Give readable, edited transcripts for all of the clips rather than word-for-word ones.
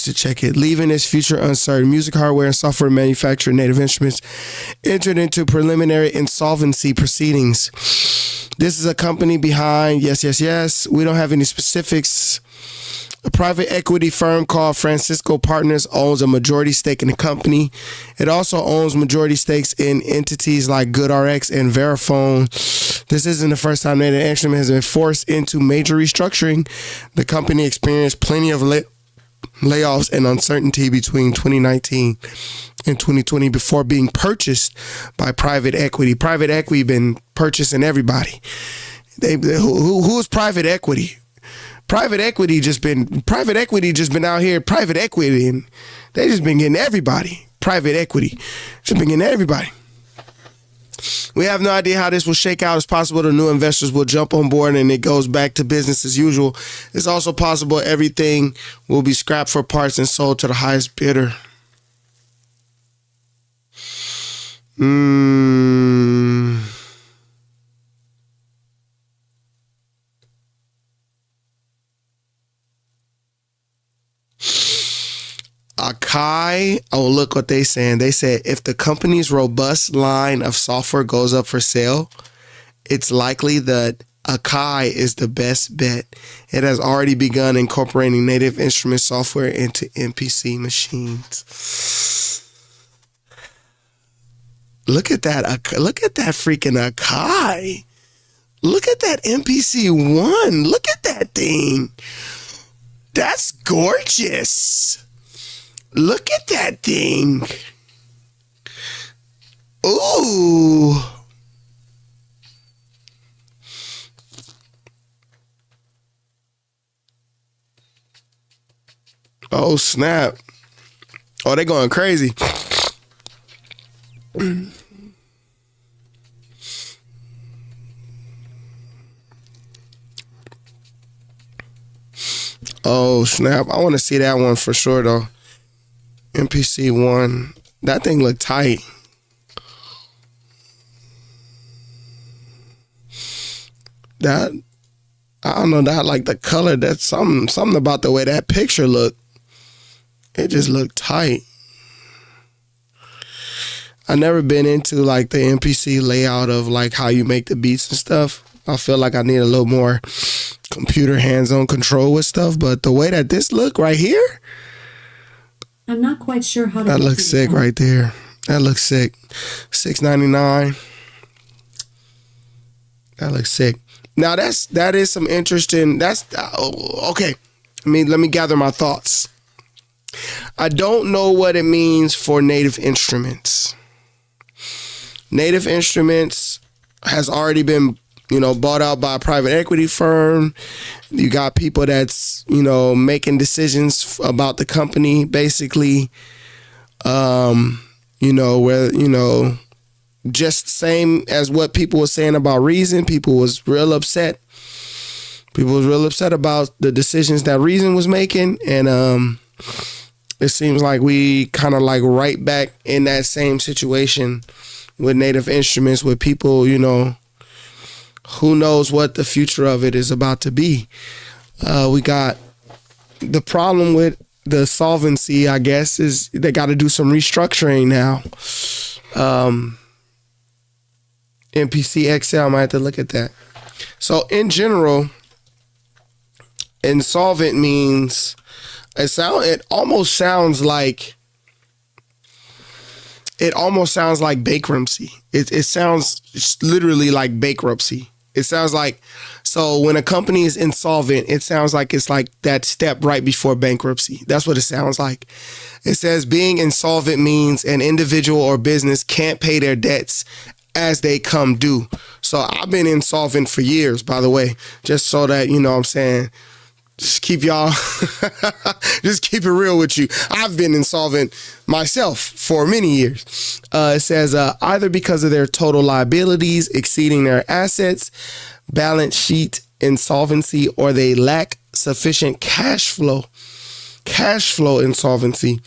to check it. Leaving its future uncertain. Music hardware and software manufacturer Native Instruments entered into preliminary insolvency proceedings. This is a company behind, yes. We don't have any specifics. A private equity firm called Francisco Partners owns a majority stake in the company. It also owns majority stakes in entities like GoodRx and Verifone. This isn't the first time Native Instruments has been forced into major restructuring. The company experienced plenty of layoffs and uncertainty between 2019 and 2020 before being purchased by private equity. Private equity been purchasing everybody. Who is private equity? Private equity just been out here private equity, and they just been getting everybody. Private equity just been getting everybody. We have no idea how this will shake out. It's possible the new investors will jump on board and it goes back to business as usual. It's also possible everything will be scrapped for parts and sold to the highest bidder. Akai, oh, look what they saying. They said if the company's robust line of software goes up for sale, it's likely that Akai is the best bet. It has already begun incorporating Native Instruments software into MPC machines. Look at that. Look at that freaking Akai. Look at that MPC 1. Look at that thing. That's gorgeous. Look at that thing. Ooh. Oh, snap. Oh, they going crazy. Oh, snap. I want to see that one for sure, though. MPC 1. That thing looked tight. That, I don't know, that like the color, that's something about the way that picture looked. It just looked tight. I never been into like the MPC layout of like how you make the beats and stuff. I feel like I need a little more computer hands-on control with stuff, but the way that this look right here, I'm not quite sure how to. That looks sick right there. That looks sick. $6.99. That looks sick. Now that is some interesting. Okay. Let me gather my thoughts. I don't know what it means for Native Instruments. Native Instruments has already been, bought out by a private equity firm. You got people that's, making decisions about the company, basically. Just same as what people were saying about Reason. People was real upset. People was real upset about the decisions that Reason was making. And it seems like we kind of like right back in that same situation with Native Instruments, with people, who knows what the future of it is about to be. We got the problem with the solvency, I guess, is they got to do some restructuring now. MPC XL, I might have to look at that. So in general, insolvent means it almost sounds like bankruptcy. It sounds literally like bankruptcy. It sounds like, so when a company is insolvent, it sounds like it's like that step right before bankruptcy. That's what it sounds like. It says being insolvent means an individual or business can't pay their debts as they come due. So I've been insolvent for years, by the way, just so that, what I'm saying, just keep it real with you. I've been insolvent myself for many years. It says either because of their total liabilities exceeding their assets, balance sheet insolvency, or they lack sufficient cash flow insolvency.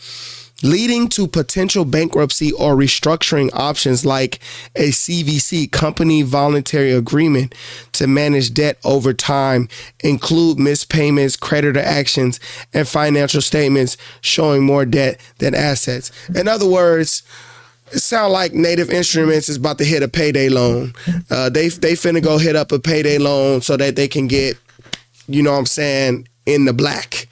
leading to potential bankruptcy or restructuring options like a CVC, company voluntary agreement, to manage debt over time, include missed payments, creditor actions, and financial statements showing more debt than assets. In other words, it sounds like Native Instruments is about to hit a payday loan. They finna go hit up a payday loan so that they can get, you know what I'm saying, in the black.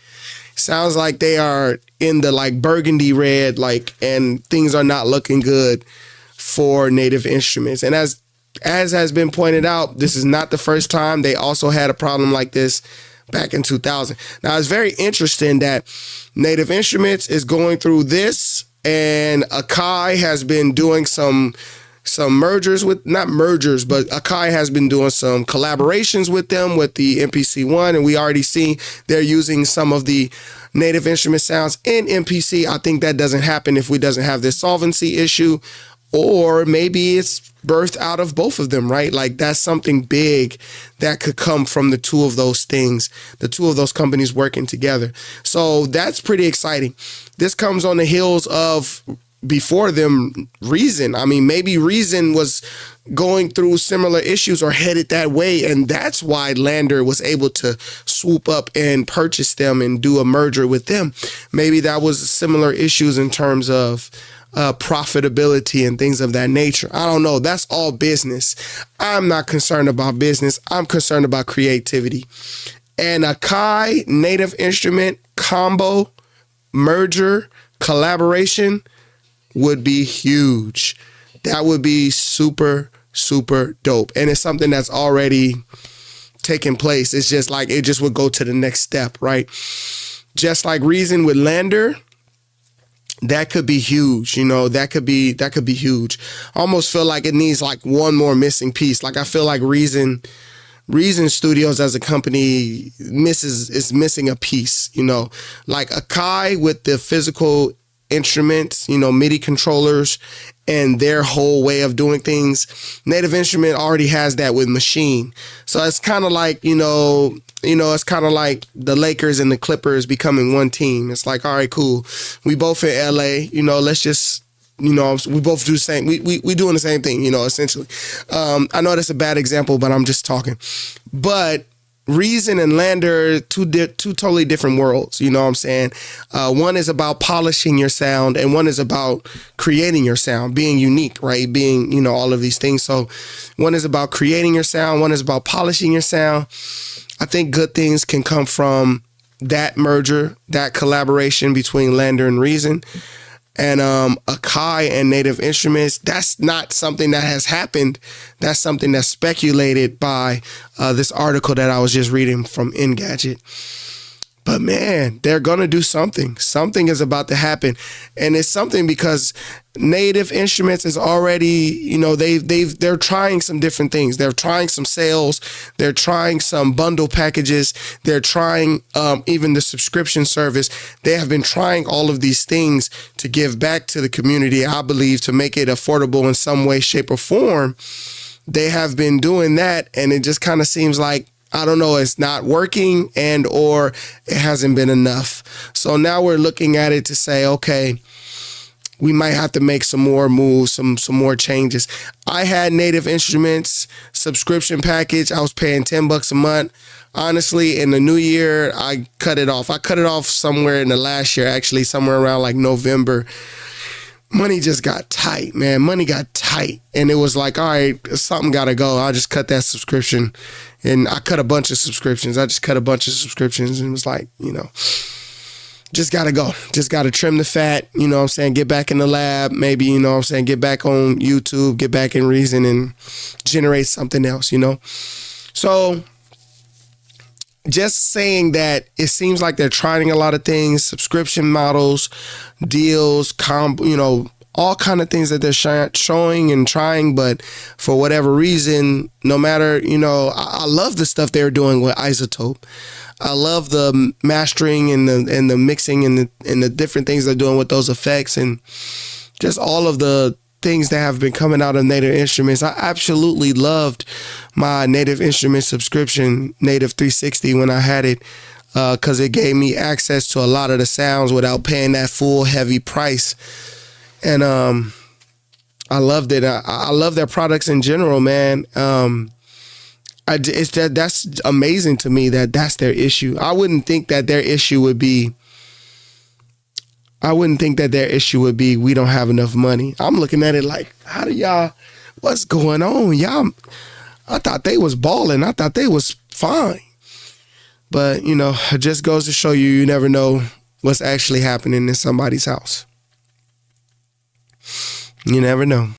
Sounds like they are in the like burgundy red, like, and things are not looking good for Native Instruments. And as has been pointed out, this is not the first time. They also had a problem like this back in 2000. Now, it's very interesting that Native Instruments is going through this, and Akai has been doing some mergers with, not mergers, but Akai has been doing some collaborations with them with the MPC One, and we already see they're using some of the Native Instrument sounds in MPC. I think that doesn't happen if we doesn't have this solvency issue, or maybe it's birthed out of both of them, right? Like, that's something big that could come from the two of those things, the two of those companies working together. So that's pretty exciting. This comes on the heels of, before them, Reason. I mean, maybe Reason was going through similar issues or headed that way, and that's why Lander was able to swoop up and purchase them and do a merger with them. Maybe that was similar issues in terms of profitability and things of that nature. I don't know. That's all business. I'm not concerned about business. I'm concerned about creativity. And Akai Native Instrument combo, merger, collaboration would be huge. That would be super, super dope. And it's something that's already taking place. It's just like, it just would go to the next step, right? Just like Reason with Lander, that could be huge. You know, that could be huge. I almost feel like it needs like one more missing piece. Like, I feel like Reasonstudios as a company is missing a piece, you know, like Akai with the physical instruments, you know, MIDI controllers and their whole way of doing things. Native Instrument already has that with Machine. So it's kind of like, it's kind of like the Lakers and the Clippers becoming one team. It's like, all right, cool. We both in LA, let's just, we both do the same. We doing the same thing, essentially. I know that's a bad example, but I'm just talking. But Reason and Lander, two totally different worlds. You know what I'm saying? One is about polishing your sound, and one is about creating your sound, being unique, right? Being, all of these things. So one is about creating your sound. One is about polishing your sound. I think good things can come from that merger, that collaboration between Lander and Reason. And Akai and Native Instruments, that's not something that has happened. That's something that's speculated by this article that I was just reading from Engadget. But man, they're going to do something. Something is about to happen. And it's something because Native Instruments is already, they're trying some different things. They're trying some sales. They're trying some bundle packages. They're trying even the subscription service. They have been trying all of these things to give back to the community, I believe, to make it affordable in some way, shape, or form. They have been doing that, and it just kind of seems like, I don't know, it's not working and or it hasn't been enough. So now we're looking at it to say, okay, we might have to make some more moves, some more changes. I had Native Instruments subscription package. I was paying $10 a month. Honestly, in the new year, I cut it off. I cut it off somewhere in the last year, actually, somewhere around like November. Money just got tight, man. Money got tight. And it was like, all right, something got to go. I'll just cut that subscription. And I cut a bunch of subscriptions. And it was like, just got to go. Just got to trim the fat, get back in the lab, maybe, get back on YouTube, get back in Reason and generate something else, So just saying that it seems like they're trying a lot of things, subscription models, deals, all kind of things that they're showing and trying. But for whatever reason, no matter, I love the stuff they're doing with Isotope. I love the mastering and the mixing and the different things they're doing with those effects and just all of the things that have been coming out of Native Instruments. I absolutely loved my Native Instruments subscription, Native 360, when I had it. because it gave me access to a lot of the sounds without paying that full heavy price. And I loved it. I love their products in general, man. That's amazing to me that that's their issue. I wouldn't think that their issue would be we don't have enough money. I'm looking at it like, how do y'all, what's going on? Y'all, I thought they was balling. I thought they was fine. But, you know, it just goes to show you never know what's actually happening in somebody's house. You never know.